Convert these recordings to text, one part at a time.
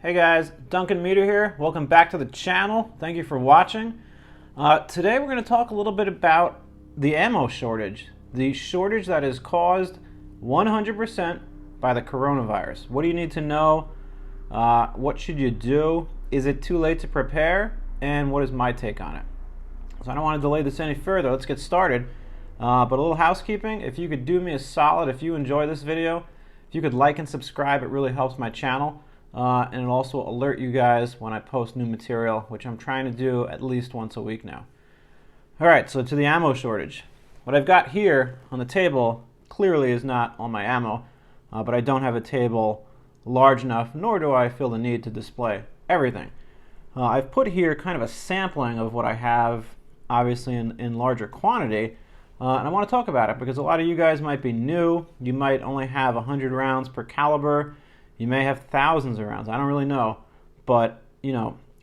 Hey guys, Duncan here. Welcome back to the channel. Thank you for watching. Today we're going to talk a little bit about the ammo shortage. The shortage that is caused 100% by the coronavirus. What do you need to know? What should you do? Is it too late to prepare? And what is my take on it? So I don't want to delay this any further. Let's get started. But a little housekeeping. If you could do me a solid, if you enjoy this video, if you could like and subscribe, it really helps my channel. And it'll also alert you guys when I post new material, which I'm trying to do at least once a week now. Alright, so to the ammo shortage. What I've got here on the table clearly is not all my ammo, but I don't have a table large enough, nor do I feel the need to display everything. I've put here kind of a sampling of what I have, obviously in larger quantity, and I want to talk about it because a lot of you guys might be new. You might only have 100 rounds per caliber. You may have thousands of rounds. I don't really know. But,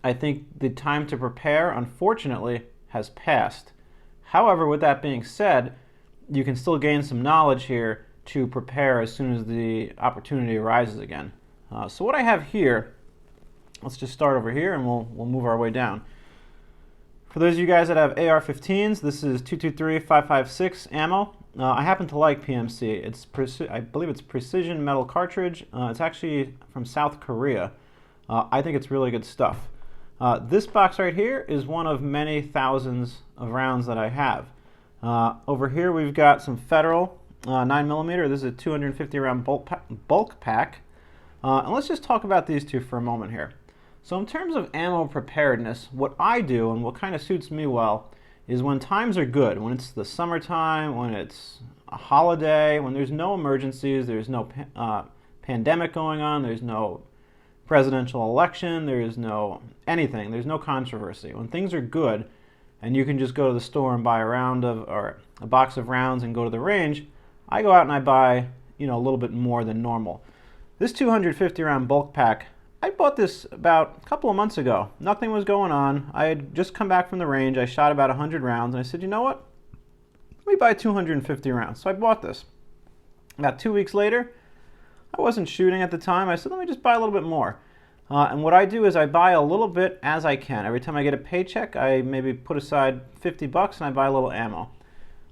I think the time to prepare, unfortunately, has passed. However, with that being said, you can still gain some knowledge here to prepare as soon as the opportunity arises again. So what I have here, let's just start over here and we'll move our way down. For those of you guys that have AR-15s, this is 223-556 ammo. I happen to like PMC. I believe it's precision metal cartridge. It's actually from South Korea. I think it's really good stuff. This box right here is one of many thousands of rounds that I have. Over here we've got some Federal 9mm. This is a 250 round bulk pack. And let's just talk about these two for a moment here. So in terms of ammo preparedness, what I do and what kind of suits me well is when times are good, when it's the summertime, when it's a holiday, when there's no emergencies, there's no pandemic going on, there's no presidential election, there's no anything, there's no controversy. When things are good and you can just go to the store and buy a box of rounds and go to the range, I go out and I buy, a little bit more than normal. This 250 round bulk pack, I bought this about a couple of months ago. Nothing was going on. I had just come back from the range. I shot about 100 rounds, and I said, you know what? Let me buy 250 rounds. So I bought this. About 2 weeks later, I wasn't shooting at the time. I said, let me just buy a little bit more. And what I do is I buy a little bit as I can. Every time I get a paycheck, I maybe put aside 50 bucks and I buy a little ammo.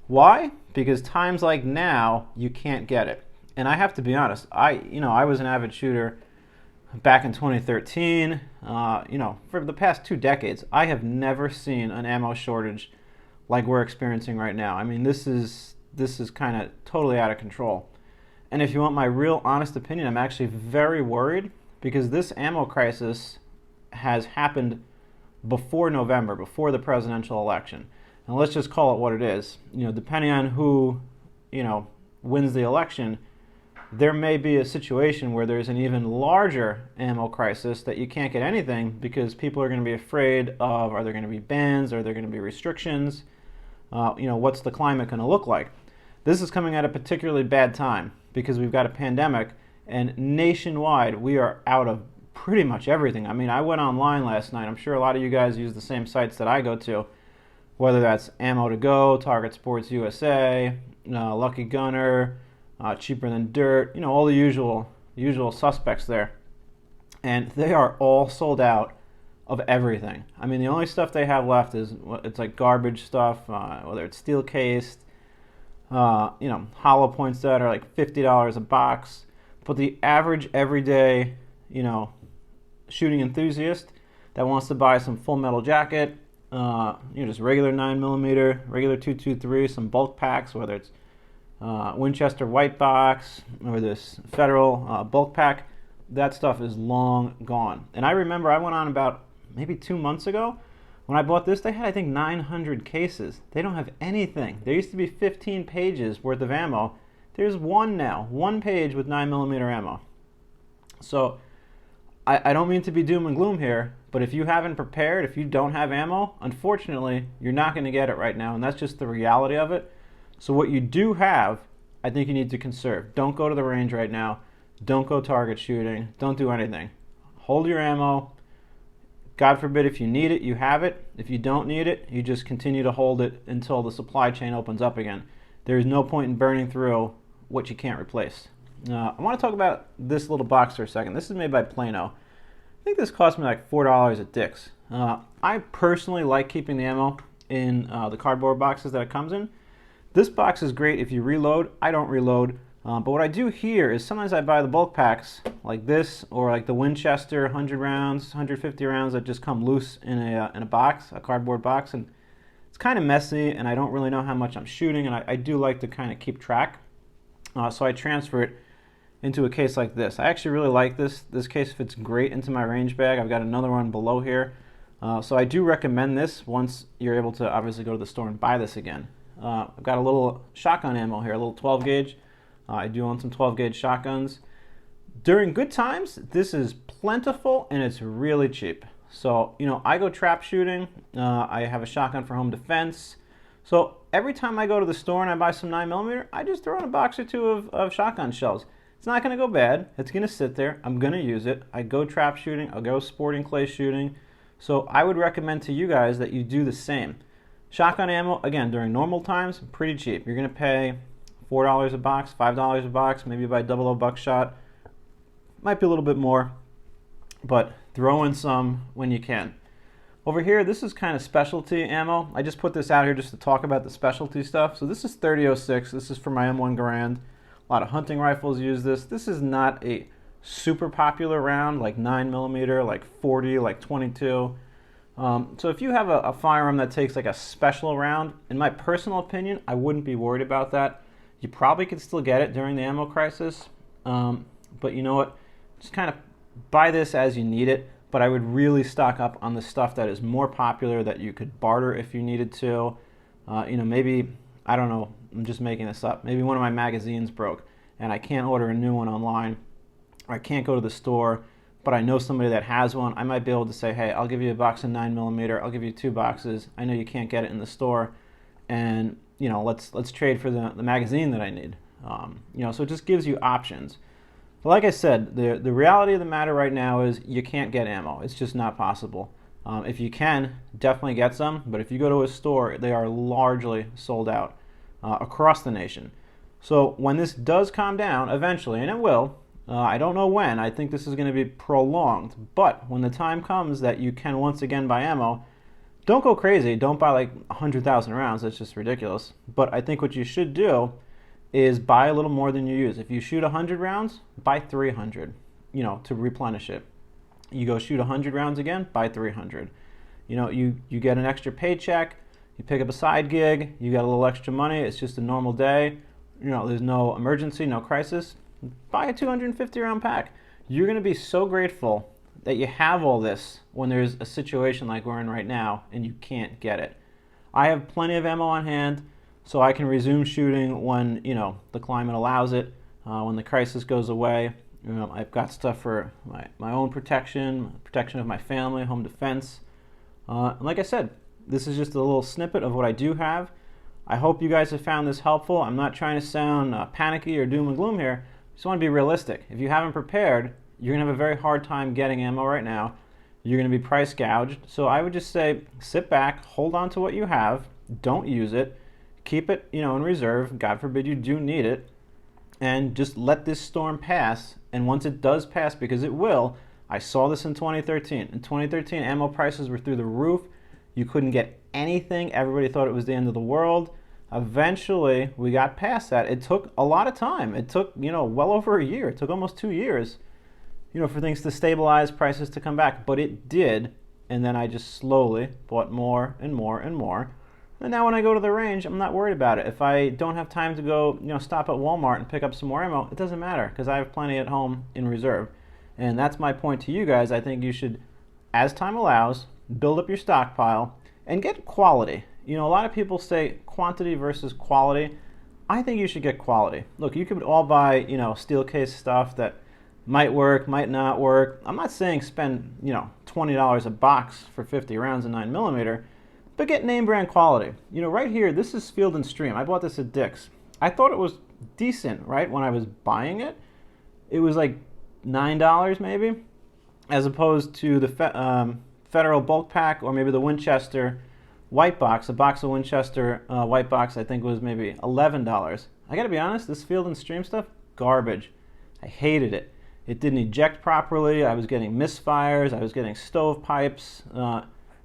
Why? Because times like now, you can't get it. And I have to be honest, I was an avid shooter back in 2013, for the past 2 decades, I have never seen an ammo shortage like we're experiencing right now. I mean, this is kind of totally out of control. And if you want my real honest opinion, I'm actually very worried because this ammo crisis has happened before November, before the presidential election. And let's just call it what it is. Depending on who, wins the election, there may be a situation where there's an even larger ammo crisis that you can't get anything because people are going to be afraid of, are there going to be bans, are there going to be restrictions, what's the climate going to look like. This is coming at a particularly bad time because we've got a pandemic and nationwide we are out of pretty much everything. I mean, I went online last night. I'm sure a lot of you guys use the same sites that I go to, whether that's Ammo to Go, Target Sports USA, Lucky Gunner, Cheaper Than Dirt, all the usual suspects there. And they are all sold out of everything. I mean, the only stuff they have left is, it's like garbage stuff, whether it's steel cased, hollow points that are like $50 a box. But the average everyday, shooting enthusiast that wants to buy some full metal jacket, just regular 9mm, regular 223, some bulk packs, whether it's Winchester white box or this Federal bulk pack, that stuff is long gone. And I remember I went on about maybe 2 months ago when I bought this. They had, I think, 900 cases. They don't have anything. There used to be 15 pages worth of ammo. There's one now, one page with 9mm ammo. So I don't mean to be doom and gloom here, but if you haven't prepared, if you don't have ammo, unfortunately you're not going to get it right now, and that's just the reality of it. So what you do have, I think you need to conserve. Don't go to the range right now. Don't go target shooting. Don't do anything. Hold your ammo. God forbid if you need it, you have it. If you don't need it, you just continue to hold it until the supply chain opens up again. There is no point in burning through what you can't replace. I want to talk about this little box for a second. This is made by Plano. think this cost me like $4 at Dick's. I personally like keeping the ammo in the cardboard boxes that it comes in. This box is great if you reload. I don't reload, but what I do here is sometimes I buy the bulk packs like this, or like the Winchester 100 rounds, 150 rounds that just come loose in a box, a cardboard box, and it's kind of messy, and I don't really know how much I'm shooting, and I do like to kind of keep track. So I transfer it into a case like this. I actually really like this. This case fits great into my range bag. I've got another one below here. So I do recommend this once you're able to obviously go to the store and buy this again. I've got a little shotgun ammo here, a little 12 gauge. I do own some 12 gauge shotguns. During good times, this is plentiful and it's really cheap. So, you know, I go trap shooting. I have a shotgun for home defense. So every time I go to the store and I buy some 9mm, I just throw in a box or two of shotgun shells. It's not going to go bad. It's going to sit there. I'm going to use it. I go trap shooting. I'll go sporting clay shooting. So I would recommend to you guys that you do the same. Shotgun ammo, again, during normal times, pretty cheap. You're going to pay $4 a box, $5 a box, maybe buy 00 buckshot. Might be a little bit more, but throw in some when you can. Over here, this is kind of specialty ammo. I just put this out here just to talk about the specialty stuff. So this is 30-06. This is for my M1 Garand. A lot of hunting rifles use this. This is not a super popular round like 9mm, like 40, like 22. So if you have a firearm that takes like a special round, in my personal opinion, I wouldn't be worried about that. You probably could still get it during the ammo crisis, but you know what? Just kind of buy this as you need it, but I would really stock up on the stuff that is more popular that you could barter if you needed to. You know, maybe, I don't know, I'm just making this up. Maybe one of my magazines broke and I can't order a new one online, or I can't go to the store, but I know somebody that has one. I might be able to say, hey, I'll give you a box of 9mm, I'll give you 2 boxes. I know you can't get it in the store, and you know, let's trade for the magazine that I need. You know, so it just gives you options. But like I said, the reality of the matter right now is you can't get ammo. It's just not possible. If you can, definitely get some, but if you go to a store, they are largely sold out across the nation. So when this does calm down eventually, and it will, I don't know when, I think this is going to be prolonged, but when the time comes that you can once again buy ammo, don't go crazy. Don't buy like 100,000 rounds. That's just ridiculous. But I think what you should do is buy a little more than you use. If you shoot 100 rounds, buy 300, you know, to replenish it. You go shoot 100 rounds again, buy 300. You know, you get an extra paycheck, you pick up a side gig, you got a little extra money, it's just a normal day, you know, there's no emergency, no crisis. Buy a 250 round pack. You're going to be so grateful that you have all this when there's a situation like we're in right now and you can't get it. I have plenty of ammo on hand, so I can resume shooting when, you know, the climate allows it, when the crisis goes away. You know, I've got stuff for my own protection of my family, home defense. And like I said, this is just a little snippet of what I do have. I hope you guys have found this helpful. I'm not trying to sound panicky or doom and gloom here. I just want to be realistic. If you haven't prepared, you're going to have a very hard time getting ammo right now. You're going to be price gouged. So I would just say sit back, hold on to what you have, don't use it, keep it, you know, in reserve. God forbid you do need it, and just let this storm pass. And once it does pass, because it will, I saw this in 2013. In 2013, ammo prices were through the roof. You couldn't get anything. Everybody thought it was the end of the world. Eventually, we got past that. It took a lot of time. It took, you know, well over a year. It took almost 2 years, you know, for things to stabilize, prices to come back. But it did, and then I just slowly bought more and more and more. And now when I go to the range, I'm not worried about it. If I don't have time to go, you know, stop at Walmart and pick up some more ammo, it doesn't matter because I have plenty at home in reserve. And that's my point to you guys. I think you should, as time allows, build up your stockpile and get quality. You know, a lot of people say quantity versus quality. I think you should get quality. Look, you could all buy, you know, steel case stuff that might work, might not work. I'm not saying spend, you know, $20 a box for 50 rounds of 9mm, but get name brand quality. You know, right here, this is Field & Stream. I bought this at Dick's. I thought it was decent, right? When I was buying it, it was like $9 maybe, as opposed to the Federal bulk pack or maybe the Winchester white box. A box of Winchester white box I think was maybe $11. I gotta be honest, this Field & Stream stuff, garbage. I hated it. It didn't eject properly. I was getting misfires. I was getting stovepipes.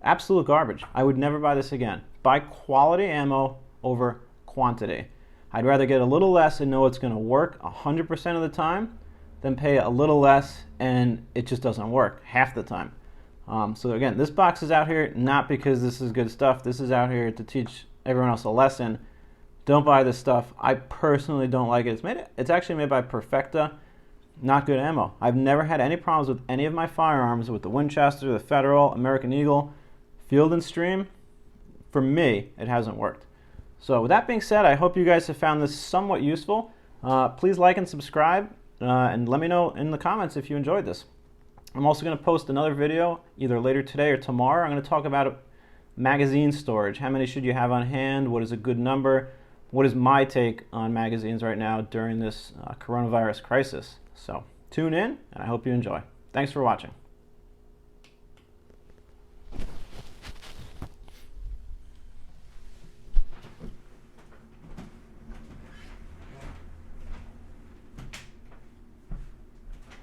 Absolute garbage. I would never buy this again. Buy quality ammo over quantity. I'd rather get a little less and know it's going to work 100% of the time than pay a little less and it just doesn't work half the time. So again, this box is out here not because this is good stuff. This is out here to teach everyone else a lesson. Don't buy this stuff. I personally don't like it. It's actually made by Perfecta. Not good ammo. I've never had any problems with any of my firearms, with the Winchester, the Federal, American Eagle, Field and Stream. For me, it hasn't worked. So with that being said, I hope you guys have found this somewhat useful. Please like and subscribe, and let me know in the comments if you enjoyed this. I'm also going to post another video either later today or tomorrow. I'm going to talk about magazine storage. How many should you have on hand? What is a good number? What is my take on magazines right now during this coronavirus crisis? So tune in, and I hope you enjoy. Thanks for watching.